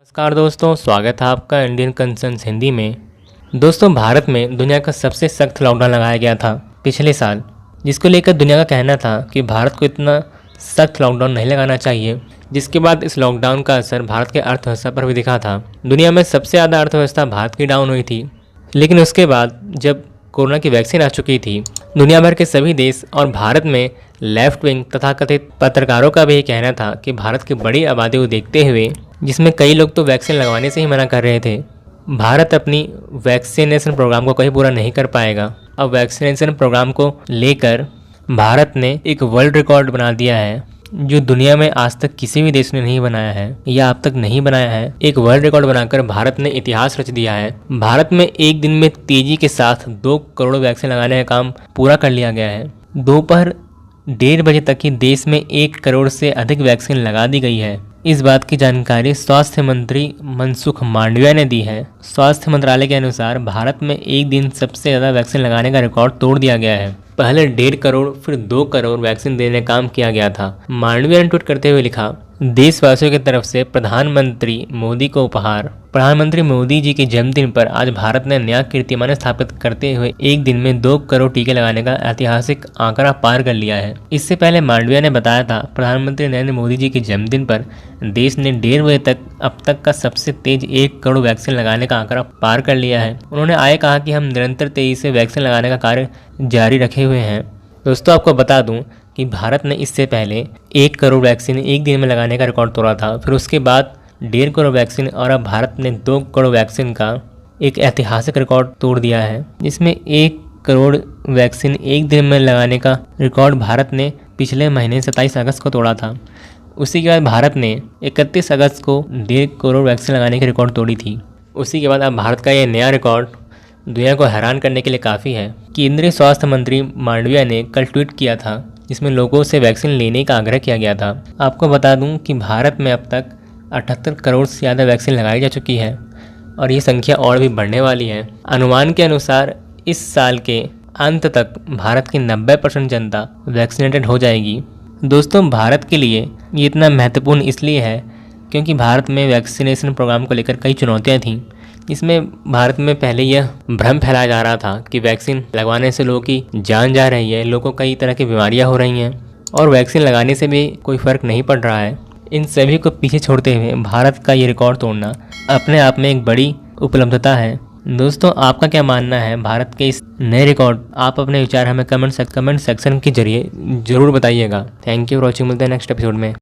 नमस्कार दोस्तों, स्वागत है आपका इंडियन कंसर्न्स हिंदी में। दोस्तों, भारत में दुनिया का सबसे सख्त लॉकडाउन लगाया गया था पिछले साल, जिसको लेकर दुनिया का कहना था कि भारत को इतना सख्त लॉकडाउन नहीं लगाना चाहिए। जिसके बाद इस लॉकडाउन का असर भारत के अर्थव्यवस्था पर भी दिखा था। दुनिया में सबसे ज़्यादा अर्थव्यवस्था भारत की डाउन हुई थी। लेकिन उसके बाद जब कोरोना की वैक्सीन आ चुकी थी, दुनिया भर के सभी देश और भारत में लेफ्ट विंग तथा कथित पत्रकारों का भी ये कहना था कि भारत की बड़ी आबादी को देखते हुए, जिसमें कई लोग तो वैक्सीन लगवाने से ही मना कर रहे थे, भारत अपनी वैक्सीनेशन प्रोग्राम को कहीं पूरा नहीं कर पाएगा। अब वैक्सीनेशन प्रोग्राम को लेकर भारत ने एक वर्ल्ड रिकॉर्ड बना दिया है, जो दुनिया में आज तक किसी भी देश ने नहीं बनाया है या अब तक नहीं बनाया है। एक वर्ल्ड रिकॉर्ड बनाकर भारत ने इतिहास रच दिया है। भारत में एक दिन में तेजी के साथ 2 करोड़ वैक्सीन लगाने का काम पूरा कर लिया गया है। दोपहर 1:30 बजे तक ही देश में 1 करोड़ से अधिक वैक्सीन लगा दी गई है। इस बात की जानकारी स्वास्थ्य मंत्री मनसुख मांडविया ने दी है। स्वास्थ्य मंत्रालय के अनुसार भारत में एक दिन सबसे ज़्यादा वैक्सीन लगाने का रिकॉर्ड तोड़ दिया गया है। पहले 1.5 करोड़ फिर 2 करोड़ वैक्सीन देने का काम किया गया था। मांडविया ने ट्वीट करते हुए लिखा, देशवासियों की तरफ से प्रधानमंत्री मोदी को उपहार। प्रधानमंत्री मोदी जी के जन्मदिन पर आज भारत ने नया कीर्तिमान स्थापित करते हुए एक दिन में 2 करोड़ टीके लगाने का ऐतिहासिक आंकड़ा पार कर लिया है। इससे पहले मांडविया ने बताया था, प्रधानमंत्री नरेंद्र मोदी जी के जन्मदिन पर देश ने 1:30 बजे तक अब तक का सबसे तेज 1 करोड़ वैक्सीन लगाने का आंकड़ा पार कर लिया है। उन्होंने आगे कहा कि हम निरंतर तेजी से वैक्सीन लगाने का कार्य जारी रखे हुए हैं। दोस्तों, आपको बता दूं कि भारत ने इससे पहले 1 करोड़ वैक्सीन एक दिन में लगाने का रिकॉर्ड तोड़ा था। फिर उसके बाद 1.5 करोड़ वैक्सीन और अब भारत ने 2 करोड़ वैक्सीन का एक ऐतिहासिक रिकॉर्ड तोड़ दिया है, जिसमें 1 करोड़ वैक्सीन एक दिन में लगाने का रिकॉर्ड भारत ने पिछले महीने 27 अगस्त को तोड़ा था। उसी के बाद भारत ने 31 अगस्त को 1.5 करोड़ वैक्सीन लगाने की रिकॉर्ड तोड़ी थी। उसी के बाद अब भारत का ये नया रिकॉर्ड दुनिया को हैरान करने के लिए काफ़ी है। केंद्रीय स्वास्थ्य मंत्री मांडविया ने कल ट्वीट किया था, जिसमें लोगों से वैक्सीन लेने का आग्रह किया गया था। आपको बता दूं कि भारत में अब तक 78 करोड़ से ज़्यादा वैक्सीन लगाई जा चुकी है और ये संख्या और भी बढ़ने वाली है। अनुमान के अनुसार इस साल के अंत तक भारत की 90% जनता वैक्सीनेटेड हो जाएगी। दोस्तों, भारत के लिए ये इतना महत्वपूर्ण इसलिए है क्योंकि भारत में वैक्सीनेशन प्रोग्राम को लेकर कई चुनौतियाँ थीं, जिसमें भारत में पहले यह भ्रम फैलाया जा रहा था कि वैक्सीन लगवाने से लोगों की जान जा रही है, लोगों को कई तरह की बीमारियां हो रही हैं और वैक्सीन लगाने से भी कोई फ़र्क नहीं पड़ रहा है। इन सभी को पीछे छोड़ते हुए भारत का ये रिकॉर्ड तोड़ना अपने आप में एक बड़ी उपलब्धता है। दोस्तों, आपका क्या मानना है भारत के इस नए रिकॉर्ड? आप अपने विचार हमें कमेंट सेक्शन के जरिए ज़रूर बताइएगा। Thank you for watching. मिलते हैं नेक्स्ट एपिसोड में।